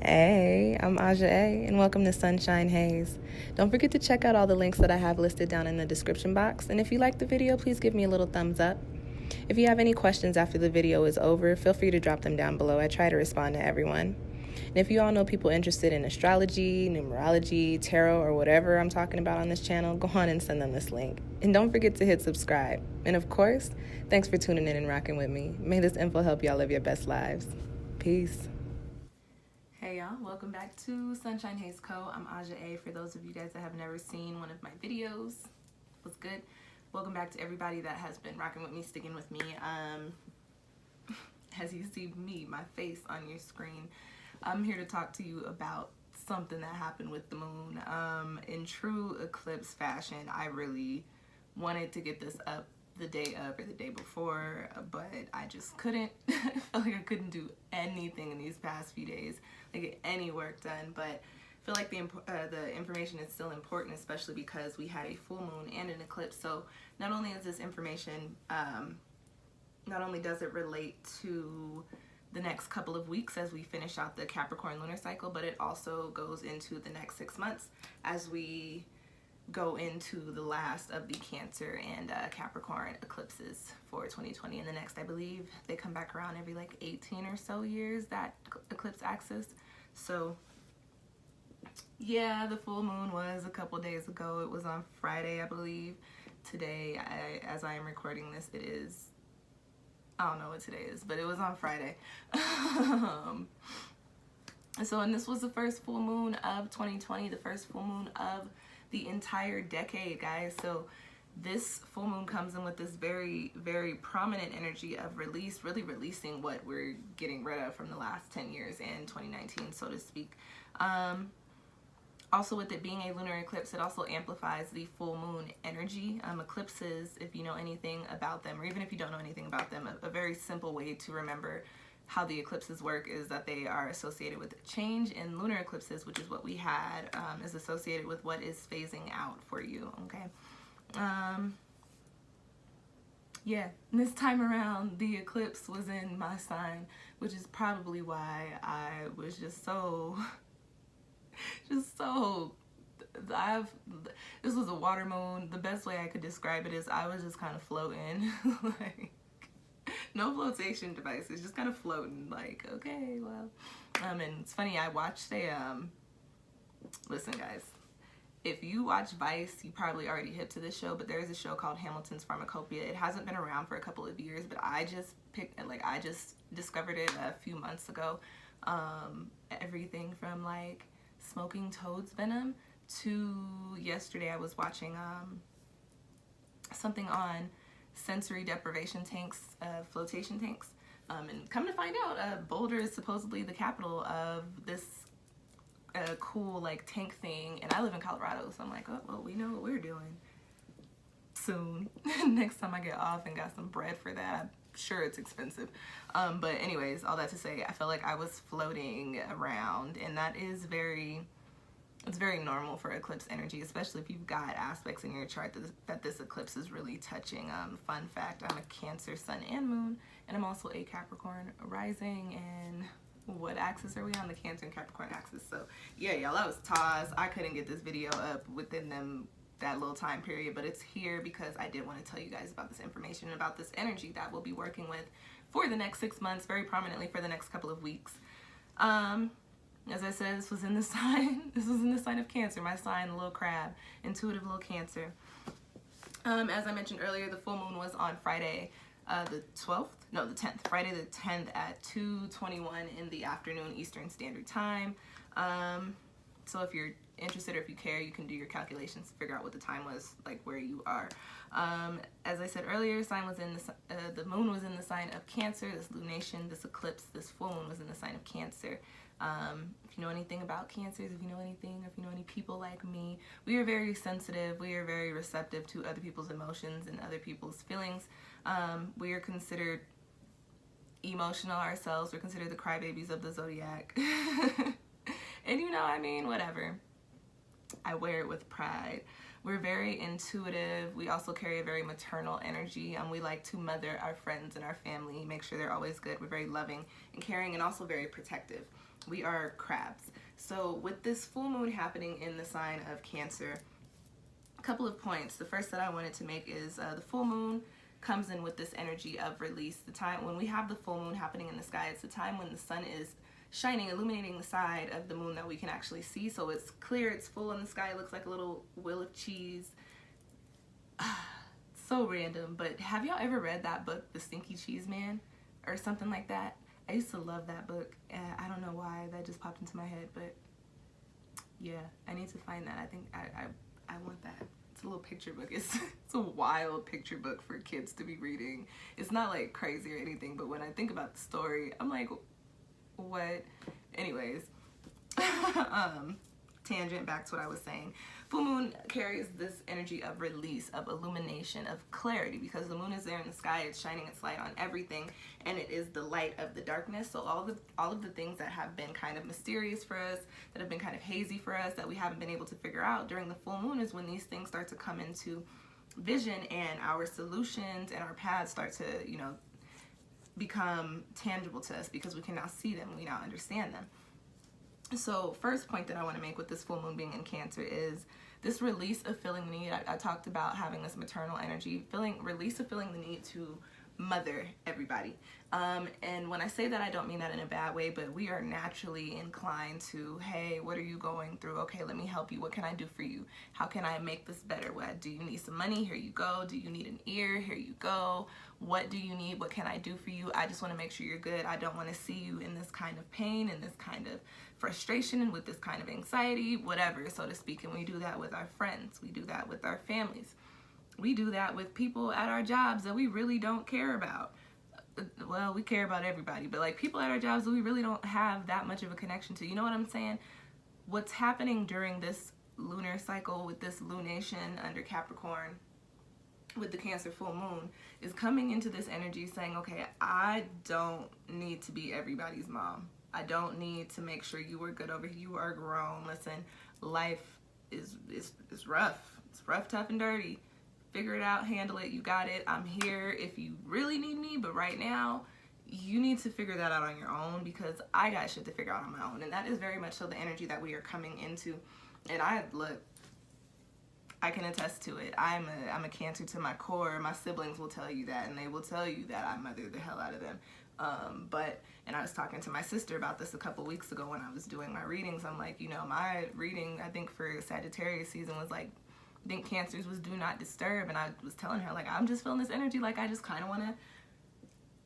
Hey, I'm Aja A, and welcome to Sunshine Haze. Don't forget to check out all the links that I have listed down in the description box, and if you like the video, please give me a little thumbs up. If you have any questions after the video is over, feel free to drop them down below. I try to respond to everyone. And if you all know people interested in astrology, numerology, tarot, or whatever I'm talking about on this channel, go on and send them this link. And don't forget to hit subscribe. And of course, thanks for tuning in and rocking with me. May this info help y'all live your best lives. Peace. Hey y'all, welcome back to SunshinehazeCo. I'm Aja A. For those of you guys that have never seen one of my videos, what's good? Welcome back to everybody that has been rocking with me, sticking with me. As you see me, my face on your screen, I'm here to talk to you about something that happened with the moon. In true eclipse fashion, I really wanted to get this up the day of or the day before, but I just couldn't. I felt like I couldn't do anything in these past few days, like get any work done. But I feel like the information is still important, especially because we had a full moon and an eclipse. So not only is this information, not only does it relate to the next couple of weeks as we finish out the Capricorn lunar cycle, but it also goes into the next 6 months as we go into the last of the Cancer and Capricorn eclipses for 2020. And the next, I believe, they come back around every like 18 or so years, that eclipse axis. So yeah, the full moon was a couple days ago. It was on Friday, I believe. Today, as I am recording this, it is, I don't know what today is, but it was on Friday. And this was the first full moon of 2020, the first full moon of the entire decade, guys. So this full moon comes in with this very, very prominent energy of release, really releasing what we're getting rid of from the last 10 years and 2019, so to speak. Also, with it being a lunar eclipse, it also amplifies the full moon energy. Eclipses, if you know anything about them, or even if you don't know anything about them, a very simple way to remember how the eclipses work is that they are associated with change. In lunar eclipses, which is what we had, is associated with what is phasing out for you, okay? Yeah, this time around, the eclipse was in my sign, which is probably why I was just so... this was a water moon. The best way I could describe it is I was just kind of floating, like no flotation devices, just kind of floating, like, okay, well, and it's funny, I watched listen guys, if you watch Vice, you probably already hip to this show, but there's a show called Hamilton's Pharmacopoeia. It hasn't been around for a couple of years, but I just discovered it a few months ago. Everything from like smoking toad's venom to yesterday I was watching something on sensory deprivation tanks, flotation tanks, and come to find out, Boulder is supposedly the capital of this cool like tank thing, and I live in Colorado, so I'm like, oh well, we know what we're doing soon. Next time I get off and got some bread for that. I'm sure it's expensive, but anyways, all that to say, I felt like I was floating around, and that is it's very normal for eclipse energy, especially if you've got aspects in your chart that this eclipse is really touching. Fun fact, I'm a Cancer sun and moon, and I'm also a Capricorn rising. And what axis are we on? The Cancer and Capricorn axis. So yeah, y'all, that was toss. I couldn't get this video up within that little time period, but it's here because I did want to tell you guys about this information, about this energy that we'll be working with for the next 6 months, very prominently for the next couple of weeks. As I said, this was in the sign of Cancer, my sign, the little crab, intuitive little Cancer. As I mentioned earlier, the full moon was on Friday, the 10th, Friday the 10th at 2:21 in the afternoon Eastern Standard Time. So if you're interested or if you care, you can do your calculations to figure out what the time was, like where you are. As I said earlier, the moon was in the sign of Cancer. This lunation, this eclipse, this full moon was in the sign of Cancer. If you know anything about Cancers, if you know anything, or if you know any people like me, we are very sensitive. We are very receptive to other people's emotions and other people's feelings. We are considered emotional ourselves. We're considered the crybabies of the zodiac. And you know, I mean, whatever. I wear it with pride. We're very intuitive. We also carry a very maternal energy. We like to mother our friends and our family, make sure they're always good. We're very loving and caring, and also very protective. We are crabs. So with this full moon happening in the sign of Cancer, a couple of points. The first that I wanted to make is the full moon comes in with this energy of release. The time when we have the full moon happening in the sky, it's the time when the sun is shining, illuminating the side of the moon that we can actually see. So it's clear, it's full in the sky, it looks like a little wheel of cheese. So random, but have y'all ever read that book, The Stinky Cheese Man, or something like that? I used to love that book. I don't know why that just popped into my head, but yeah, I need to find that. I think I want that. It's a little picture book. It's a wild picture book for kids to be reading. It's not like crazy or anything, but when I think about the story, I'm like, what? Anyways, tangent back to what I was saying. Full moon carries this energy of release, of illumination, of clarity, because the moon is there in the sky, it's shining its light on everything, and it is the light of the darkness. So all of the things that have been kind of mysterious for us, that have been kind of hazy for us, that we haven't been able to figure out during the full moon, is when these things start to come into vision, and our solutions and our paths start to, you know, become tangible to us, because we can now see them, we now understand them. So first point that I want to make with this full moon being in Cancer is this release of feeling the need. I talked about having this maternal energy, release of feeling the need to mother everybody. And when I say that, I don't mean that in a bad way, but we are naturally inclined to, hey, what are you going through? Okay, let me help you. What can I do for you? How can I make this better? What do you need? Some money? Here you go. Do you need an ear? Here you go. What do you need? What can I do for you? I just want to make sure you're good. I don't want to see you in this kind of pain and this kind of frustration and with this kind of anxiety, whatever, so to speak. And we do that with our friends. We do that with our families. We do that with people at our jobs that we really don't care about. Well, we care about everybody, but like people at our jobs that we really don't have that much of a connection to. You know what I'm saying? What's happening during this lunar cycle with this lunation under Capricorn with the Cancer full moon is coming into this energy saying, okay, I don't need to be everybody's mom. I don't need to make sure you are good over here. You are grown. Listen, life is rough. It's rough, tough, and dirty. Figure it out, handle it, you got it. I'm here if you really need me, but right now, you need to figure that out on your own, because I got shit to figure out on my own. And that is very much so the energy that we are coming into. And I can attest to it. I'm a Cancer to my core. My siblings will tell you that, and they will tell you that I mother the hell out of them. And I was talking to my sister about this a couple weeks ago when I was doing my readings. I'm like, you know, my reading, I think for Sagittarius season was like, I think Cancer's was do not disturb. And I was telling her, like, I'm just feeling this energy, like I just kind of want to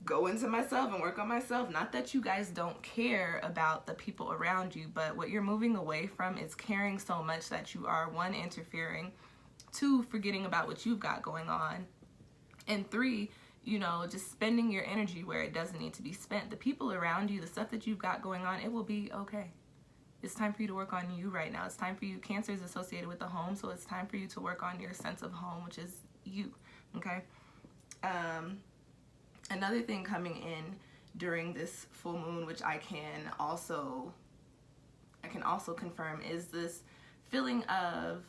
go into myself and work on myself. Not that you guys don't care about the people around you, but what you're moving away from is caring so much that you are, 1, interfering, 2, forgetting about what you've got going on, and 3, you know, just spending your energy where it doesn't need to be spent. The people around you, the stuff that you've got going on, it will be okay. It's time for you to work on you right now. It's time for you. Cancer is associated with the home, so it's time for you to work on your sense of home, which is you, okay? Another thing coming in during this full moon, which I can also confirm, is this feeling of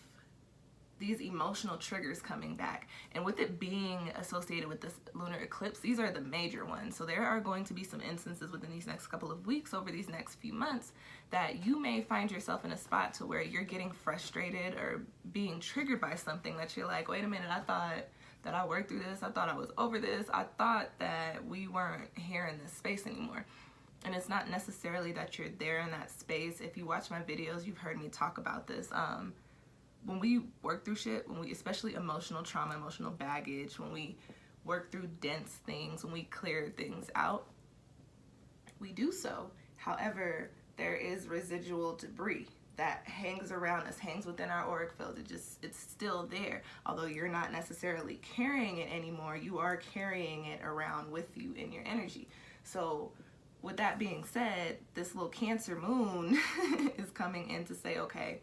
these emotional triggers coming back. And with it being associated with this lunar eclipse, these are the major ones. So there are going to be some instances within these next couple of weeks, over these next few months, that you may find yourself in a spot to where you're getting frustrated or being triggered by something that you're like, wait a minute, I thought that I worked through this. I thought I was over this. I thought that we weren't here in this space anymore. And it's not necessarily that you're there in that space. If you watch my videos, you've heard me talk about this. When we work through shit, when we, especially emotional trauma, emotional baggage, when we work through dense things, when we clear things out, we do so. However, there is residual debris that hangs around us, hangs within our auric field. It's still there. Although you're not necessarily carrying it anymore, you are carrying it around with you in your energy. So with that being said, this little Cancer moon is coming in to say, okay,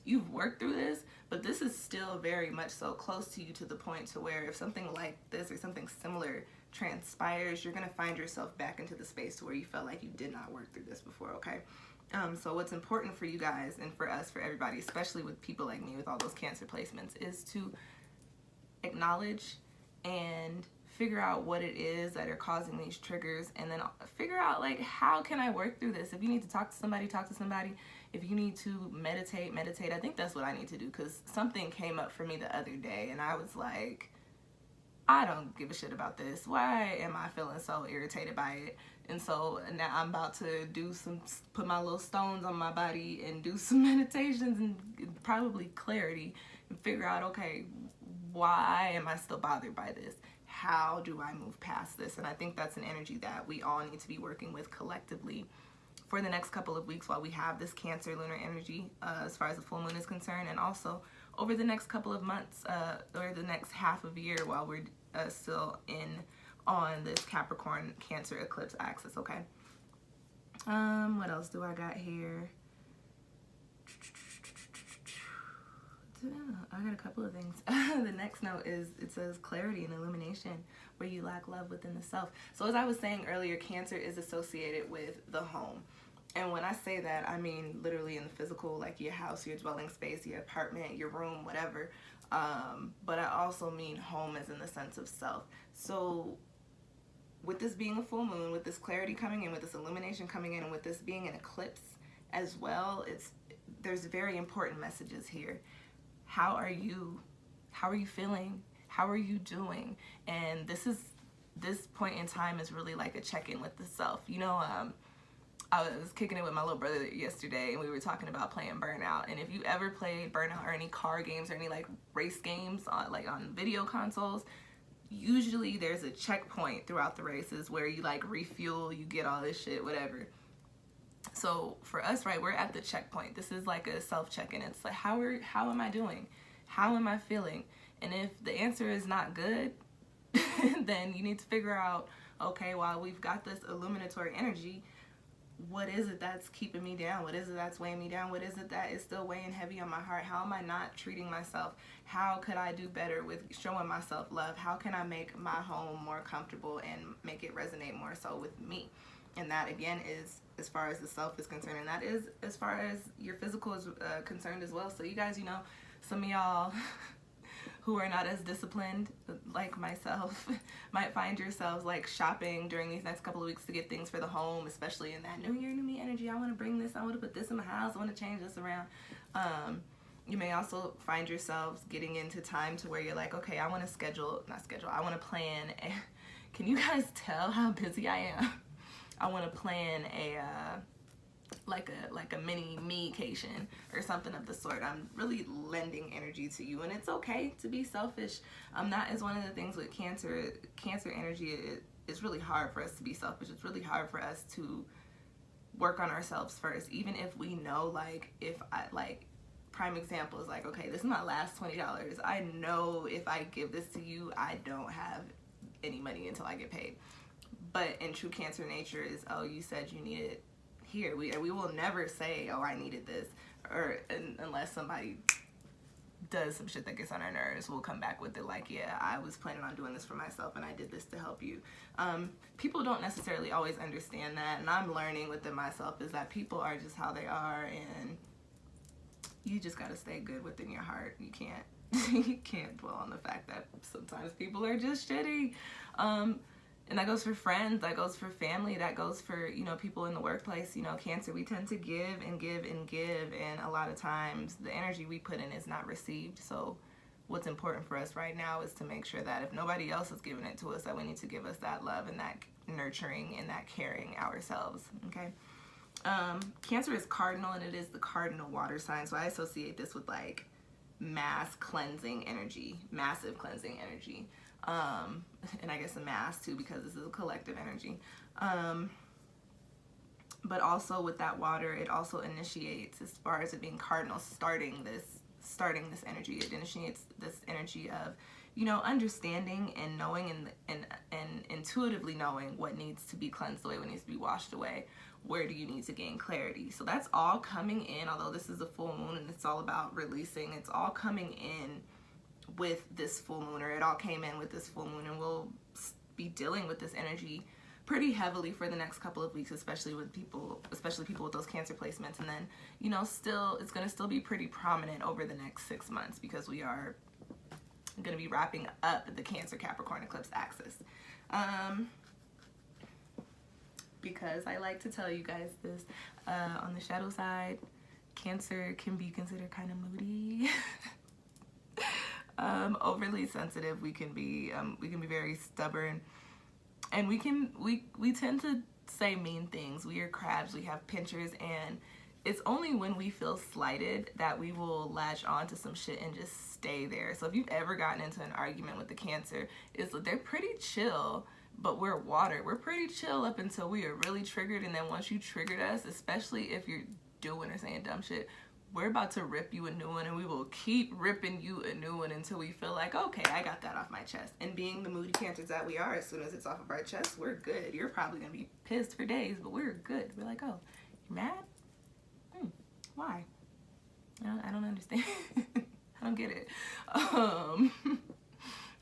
you've worked through this, but this is still very much so close to you, to the point to where if something like this or something similar transpires, you're going to find yourself back into the space to where you felt like you did not work through this before, okay? So what's important for you guys, and for us, for everybody, especially with people like me with all those Cancer placements, is to acknowledge and figure out what it is that are causing these triggers, and then figure out like, how can I work through this? If you need to talk to somebody, talk to somebody. If you need to meditate, meditate. I think that's what I need to do, because something came up for me the other day and I was like, I don't give a shit about this. Why am I feeling so irritated by it? And so now I'm about to put my little stones on my body and do some meditations and probably clarity, and figure out, okay, why am I still bothered by this? How do I move past this? And I think that's an energy that we all need to be working with collectively for the next couple of weeks while we have this Cancer lunar energy, as far as the full moon is concerned, and also over the next couple of months, or the next half of year while we're still on this Capricorn Cancer eclipse axis, okay? What else do I got here? I got a couple of things. The next note is, it says clarity and illumination where you lack love within the self. So as I was saying earlier, Cancer is associated with the home. And when I say that, I mean literally in the physical, like your house, your dwelling space, your apartment, your room, whatever. But I also mean home as in the sense of self. So with this being a full moon, with this clarity coming in, with this illumination coming in, and with this being an eclipse as well, there's very important messages here. How are you? How are you feeling? How are you doing? And this point in time is really like a check-in with the self. You know, I was kicking it with my little brother yesterday, and we were talking about playing Burnout. And if you ever played Burnout or any car games or any like race games on video consoles, usually there's a checkpoint throughout the races where you like refuel, you get all this shit, whatever. So for us, right, we're at the checkpoint. This is like a self check-in. It's like, how am I doing? How am I feeling? And if the answer is not good, then you need to figure out, okay, while we've got this illuminatory energy, what is it that's keeping me down? What is it that's weighing me down? What is it that is still weighing heavy on my heart? How am I not treating myself? How could I do better with showing myself love? How can I make my home more comfortable and make it resonate more so with me? And that, again, is as far as the self is concerned. And that is as far as your physical is concerned as well. So you guys, you know, some of y'all who are not as disciplined like myself might find yourselves like shopping during these next couple of weeks to get things for the home, especially in that new year, new me energy. I want to bring this, I want to put this in my house, I want to change this around. You may also find yourselves getting into time to where you're like, okay, I want to I want to plan. Can you guys tell how busy I am? I want to plan like a mini me-cation or something of the sort. I'm really lending energy to you, and it's okay to be selfish. That is one of the things with Cancer energy. It's really hard for us to be selfish. It's really hard for us to work on ourselves first, even if we know, like, if I, like, prime example is like, okay, this is my last $20. I know if I give this to you, I don't have any money until I get paid. But in true Cancer nature is, oh, you said you need it. Here, we will never say, oh, I needed this, or unless somebody does some shit that gets on our nerves, we'll come back with it like, yeah, I was planning on doing this for myself and I did this to help you. People don't necessarily always understand that, and I'm learning within myself is that people are just how they are, and you just gotta stay good within your heart. You can't dwell on the fact that sometimes people are just shitty. And that goes for friends, that goes for family, that goes for, you know, people in the workplace. You know, Cancer, we tend to give and give and give, and a lot of times the energy we put in is not received. So what's important for us right now is to make sure that if nobody else is giving it to us, that we need to give us that love and that nurturing and that caring ourselves, okay? Cancer is cardinal, and it is the cardinal water sign, so I associate this with like mass cleansing energy, massive cleansing energy. And I guess a mass too, because this is a collective energy. But also with that water, it also initiates, as far as it being cardinal, starting this energy. It initiates this energy of, you know, understanding and knowing and intuitively knowing what needs to be cleansed away, what needs to be washed away. Where do you need to gain clarity? So that's all coming in, although this is a full moon and it's all about releasing, it's all coming in with this full moon, or it all came in with this full moon, and we'll be dealing with this energy pretty heavily for the next couple of weeks, especially people with those Cancer placements. And then, you know, it's going to still be pretty prominent over the next 6 months, because we are going to be wrapping up the Cancer Capricorn eclipse axis. Because I like to tell you guys this, on the shadow side, Cancer can be considered kind of moody. Overly sensitive. We can be very stubborn, and we tend to say mean things. We are crabs. We have pinchers, and it's only when we feel slighted that we will latch on to some shit and just stay there. So if you've ever gotten into an argument with the Cancer, they're pretty chill, but we're water. We're pretty chill up until we are really triggered, and then once you triggered us, especially if you're doing or saying dumb shit, we're about to rip you a new one, and we will keep ripping you a new one until we feel like, okay, I got that off my chest. And being the moody Cancers that we are, as soon as it's off of our chest, we're good. You're probably gonna be pissed for days, but we're good. We're like, oh, you're mad? Why? I don't understand. I don't get it.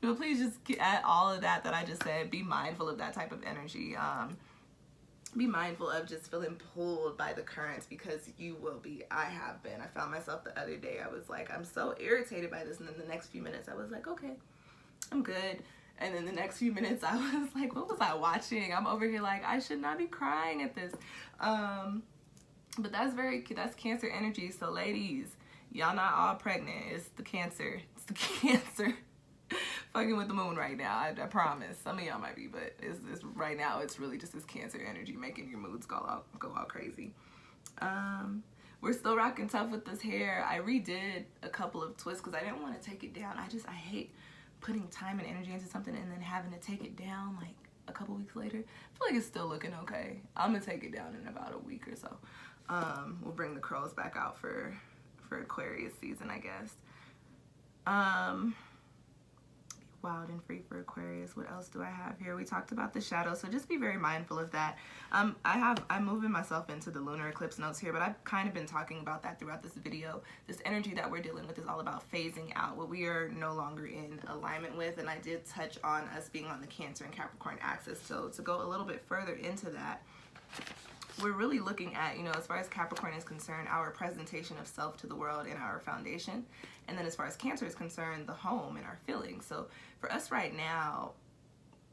But please just add all of that I just said. Be mindful of that type of energy. Be mindful of just feeling pulled by the currents, because you will be. I have been. I found myself the other day. I was like, I'm so irritated by this. And then the next few minutes, I was like, okay, I'm good. And then the next few minutes, I was like, what was I watching? I'm over here like, I should not be crying at this. But that's Cancer energy. So ladies, y'all not all pregnant. It's the Cancer. It's the Cancer. Fucking with the moon right now. I promise. Some of y'all might be, but it's right now. It's really just this Cancer energy making your moods go all crazy. We're still rocking tough with this hair. I redid a couple of twists because I didn't want to take it down. I hate putting time and energy into something and then having to take it down like a couple weeks later. I feel like it's still looking okay. I'm gonna take it down in about a week or so. We'll bring the curls back out for Aquarius season, I guess. Wild and free for Aquarius. What else do I have here? We talked about the shadow, so just be very mindful of that. I'm moving myself into the lunar eclipse notes here, but I've kind of been talking about that throughout this video. This energy that we're dealing with is all about phasing out what we are no longer in alignment with, and I did touch on us being on the Cancer and Capricorn axis. So to go a little bit further into that, we're really looking at, as far as Capricorn is concerned, our presentation of self to the world and our foundation. And then as far as Cancer is concerned, the home and our feelings. So for us right now,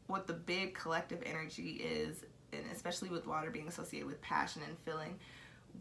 what the big collective energy is, and especially with water being associated with passion and feeling,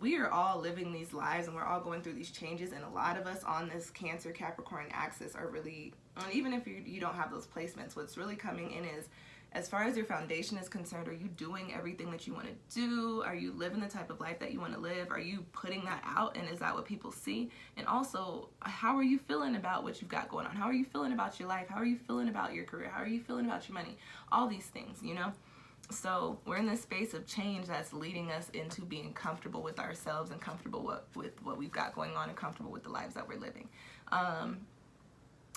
we are all living these lives and we're all going through these changes. And a lot of us on this Cancer Capricorn axis are really, and even if you don't have those placements, what's really coming in is, as far as your foundation is concerned, are you doing everything that you want to do? Are you living the type of life that you want to live? Are you putting that out, and is that what people see? And also, how are you feeling about what you've got going on? How are you feeling about your life? How are you feeling about your career? How are you feeling about your money? All these things, So we're in this space of change that's leading us into being comfortable with ourselves and comfortable with what we've got going on and comfortable with the lives that we're living.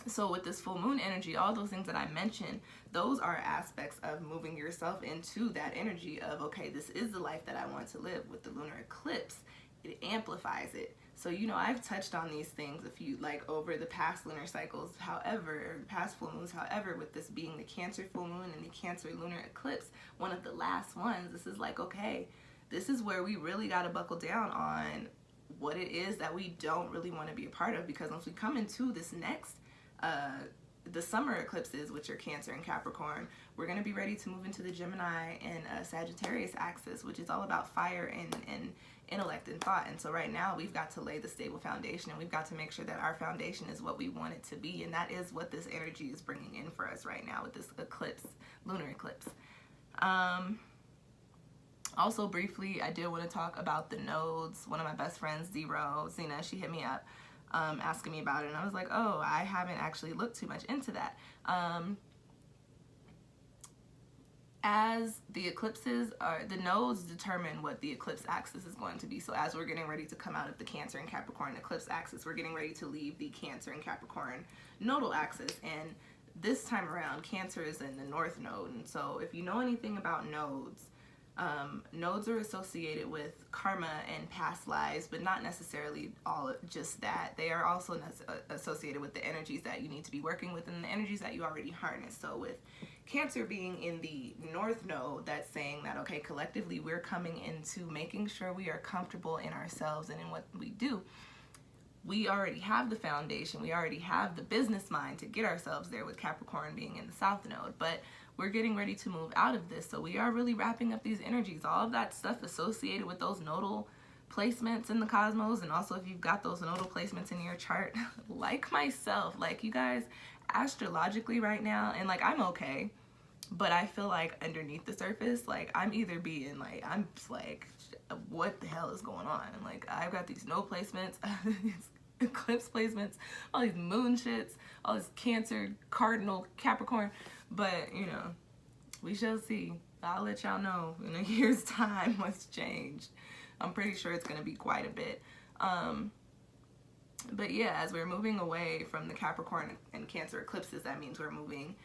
So with this full moon energy, all those things that I mentioned, those are aspects of moving yourself into that energy of, okay, this is the life that I want to live. With the lunar eclipse, it amplifies it. So, I've touched on these things over the past lunar cycles, however, past full moons, however, with this being the Cancer full moon and the Cancer lunar eclipse, one of the last ones, this is like, okay, this is where we really got to buckle down on what it is that we don't really want to be a part of, because once we come into this next the summer eclipses, which are Cancer and Capricorn, we're going to be ready to move into the Gemini and Sagittarius axis, which is all about fire and intellect and thought. And so right now we've got to lay the stable foundation, and we've got to make sure that our foundation is what we want it to be, and that is what this energy is bringing in for us right now with this eclipse, lunar eclipse. Also briefly, I did want to talk about the nodes. One of my best friends, Zena, she hit me up asking me about it, and I was like, oh, I haven't actually looked too much into that. As the eclipses the nodes determine what the eclipse axis is going to be. So as we're getting ready to come out of the Cancer and Capricorn eclipse axis, we're getting ready to leave the Cancer and Capricorn nodal axis, and this time around Cancer is in the north node. And so if you know anything about nodes, nodes are associated with karma and past lives, but not necessarily all just that. They are also associated with the energies that you need to be working with and the energies that you already harness. So with Cancer being in the north node, that's saying that, okay, collectively we're coming into making sure we are comfortable in ourselves and in what we do. we already have the foundation, we already have the business mind to get ourselves there, with Capricorn being in the South Node. But we're getting ready to move out of this, so we are really wrapping up these energies, all of that stuff associated with those nodal placements in the cosmos. And also, if you've got those nodal placements in your chart, like myself, like you guys, astrologically right now, and like I'm okay, but I feel like underneath the surface, like I'm either being like, I'm just like, what the hell is going on? And like, I've got these node placements, these eclipse placements, all these moon shits, all this Cancer, Cardinal, Capricorn. But you know, we shall see. I'll let y'all know in a year's time what's changed. I'm pretty sure it's going to be quite a bit. But yeah, as we're moving away from the Capricorn and Cancer eclipses, that means we're moving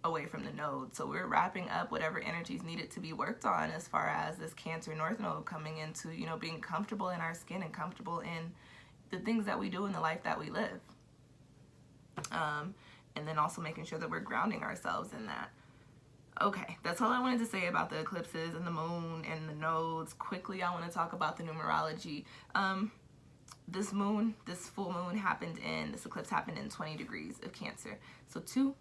away from the node. So we're wrapping up whatever energies needed to be worked on as far as this Cancer North Node coming into, you know, being comfortable in our skin and comfortable in the things that we do in the life that we live. And then also making sure that we're grounding ourselves in that. Okay, that's all I wanted to say about the eclipses and the moon and the nodes. Quickly, I want to talk about the numerology. This full moon this eclipse happened in 20 degrees of Cancer. So 2,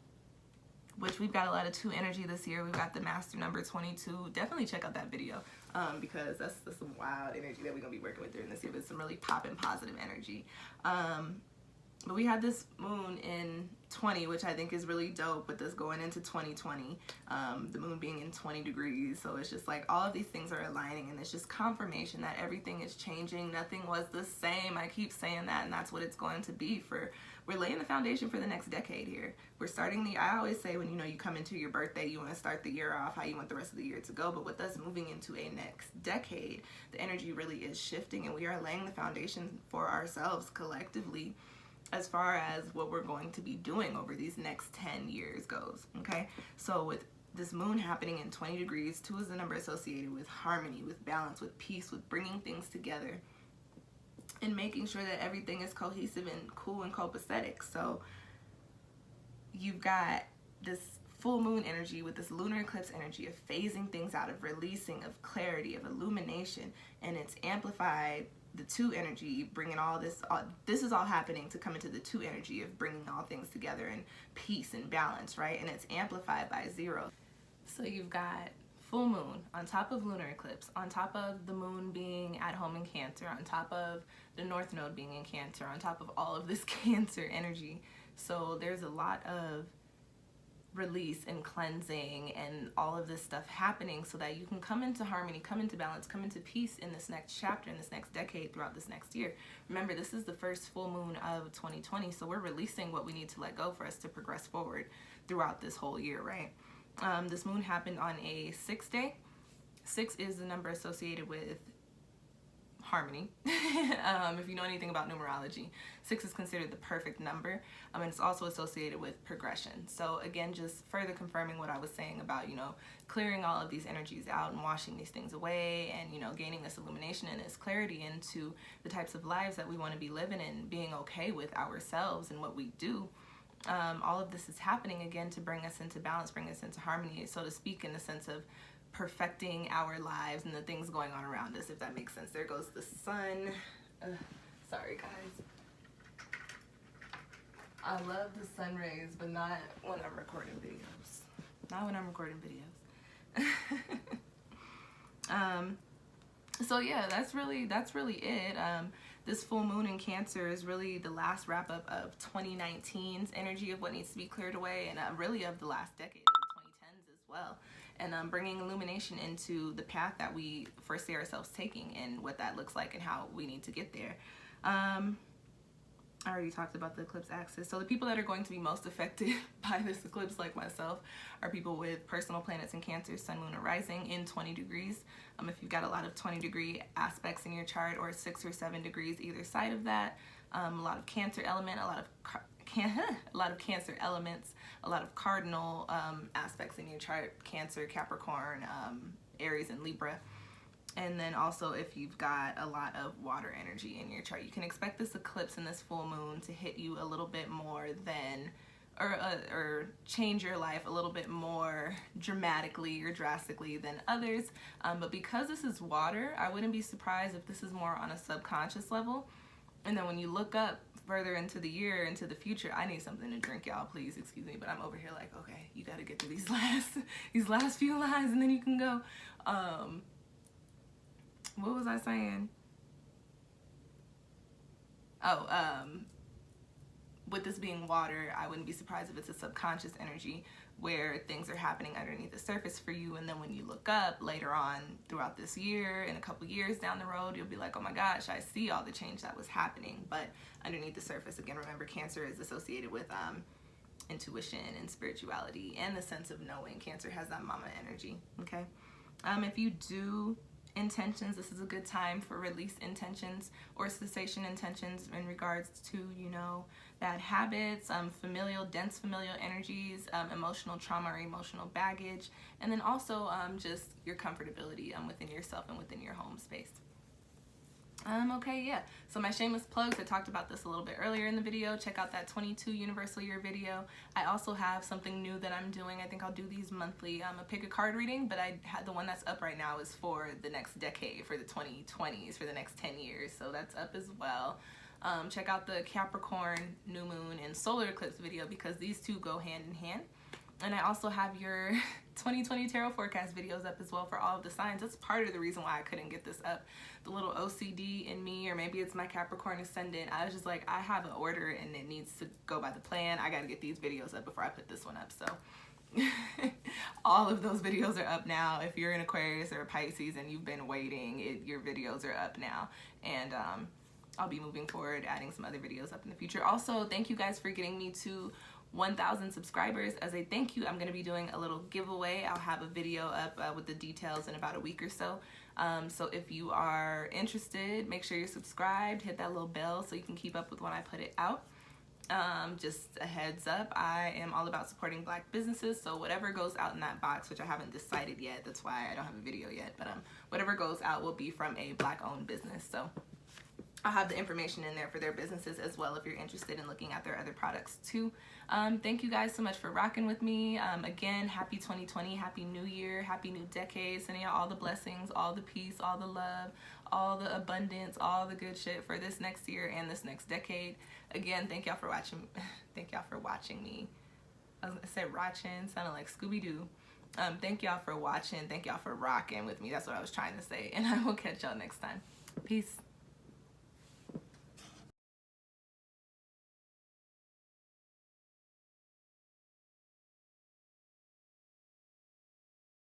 which we've got a lot of 2 energy this year. We've got the master number 22. Definitely check out that video because that's some wild energy that we're going to be working with during this year. But some really popping positive energy. But we had this moon in 20, which I think is really dope, with this going into 2020, the moon being in 20 degrees. So it's just like all of these things are aligning, and it's just confirmation that everything is changing. Nothing was the same. I keep saying that, and that's what it's going to be we're laying the foundation for the next decade here. We're starting I always say when, you know, you come into your birthday, you want to start the year off how you want the rest of the year to go. But with us moving into a next decade, the energy really is shifting, and we are laying the foundation for ourselves collectively as far as what we're going to be doing over these next 10 years goes, okay? So with this moon happening in 20 degrees, 2 is the number associated with harmony, with balance, with peace, with bringing things together and making sure that everything is cohesive and cool and copacetic. So you've got this full moon energy with this lunar eclipse energy of phasing things out, of releasing, of clarity, of illumination, and it's amplified the 2 energy, bringing all this is all happening to come into the 2 energy of bringing all things together in peace and balance, right? And it's amplified by 0. So you've got full moon on top of lunar eclipse, on top of the moon being at home in Cancer, on top of the North Node being in Cancer, on top of all of this Cancer energy. So there's a lot of release and cleansing and all of this stuff happening so that you can come into harmony, come into balance, come into peace in this next chapter, in this next decade, throughout this next year. Remember, this is the first full moon of 2020, so we're releasing what we need to let go for us to progress forward throughout this whole year, right? This moon happened on a 6th day. 6 is the number associated with harmony. If you know anything about numerology, 6 is considered the perfect number, and it's also associated with progression. So again, just further confirming what I was saying about, you know, clearing all of these energies out and washing these things away, and, you know, gaining this illumination and this clarity into the types of lives that we want to be living and being okay with ourselves and what we do. All of this is happening again to bring us into balance, bring us into harmony, so to speak, in the sense of perfecting our lives and the things going on around us, if that makes sense. There goes the sun. Sorry guys, I love the sun rays, but not when I'm recording videos. So yeah, that's really it. This full moon in Cancer is really the last wrap up of 2019's energy of what needs to be cleared away, and really of the last decade of the 2010s as well. And bringing illumination into the path that we foresee ourselves taking, and what that looks like and how we need to get there. I already talked about the eclipse axis. So the people that are going to be most affected by this eclipse, like myself, are people with personal planets in Cancer, Sun, Moon, or Rising in 20 degrees. If you've got a lot of 20-degree aspects in your chart, or 6 or 7 degrees either side of that, a lot of Cancer element, a lot of Cancer elements, a lot of cardinal aspects in your chart: Cancer, Capricorn, Aries, and Libra. And then also, if you've got a lot of water energy in your chart, you can expect this eclipse and this full moon to hit you a little bit more than, or change your life a little bit more dramatically or drastically than others. But because this is water, I wouldn't be surprised if this is more on a subconscious level. And then when you look up further into the year, into the future, I need something to drink, y'all. Please excuse me, but I'm over here like, okay, you got to get through these last few lines, and then you can go. What was I saying? With this being water, I wouldn't be surprised if it's a subconscious energy where things are happening underneath the surface for you, and then when you look up later on throughout this year, in a couple years down the road, you'll be like, oh my gosh, I see all the change that was happening. But underneath the surface, again, remember, Cancer is associated with intuition and spirituality and the sense of knowing. Cancer has that mama energy, okay? If you do intentions, this is a good time for release intentions or cessation intentions in regards to, you know, bad habits, dense familial energies, emotional trauma or emotional baggage, and then also just your comfortability within yourself and within your home space. Okay, yeah, so my shameless plugs, I talked about this a little bit earlier in the video. Check out that 22 universal year video. I also have something new that I'm doing. I think I'll do these monthly. A pick a card reading, but I had the one that's up right now is for the next decade, for the 2020s, for the next 10 years. So that's up as well. Check out the Capricorn, new moon, and solar eclipse video because these two go hand in hand. And I also have your 2020 tarot forecast videos up as well for all of the signs. That's part of the reason why I couldn't get this up. The little OCD in me, or maybe it's my Capricorn ascendant. I was just like, I have an order and it needs to go by the plan. I got to get these videos up before I put this one up. So all of those videos are up now. If you're an Aquarius or a Pisces and you've been waiting, your videos are up now. And I'll be moving forward, adding some other videos up in the future. Also, thank you guys for getting me to 1,000 subscribers. As a thank you, I'm going to be doing a little giveaway. I'll have a video up with the details in about a week or so. So if you are interested, make sure you're subscribed, hit that little bell so you can keep up with when I put it out. Just a heads up, I am all about supporting Black businesses, so whatever goes out in that box, which I haven't decided yet, that's why I don't have a video yet, but whatever goes out will be from a Black owned business. So I'll have the information in there for their businesses as well if you're interested in looking at their other products too. Thank you guys so much for rocking with me. Again, happy 2020, happy new year, happy new decade. Sending out all the blessings, all the peace, all the love, all the abundance, all the good shit for this next year and this next decade. Again, thank y'all for watching. Thank y'all for watching me. I was gonna say watching, sounded like Scooby-Doo. Thank y'all for watching. Thank y'all for rocking with me. That's what I was trying to say. And I will catch y'all next time. Peace.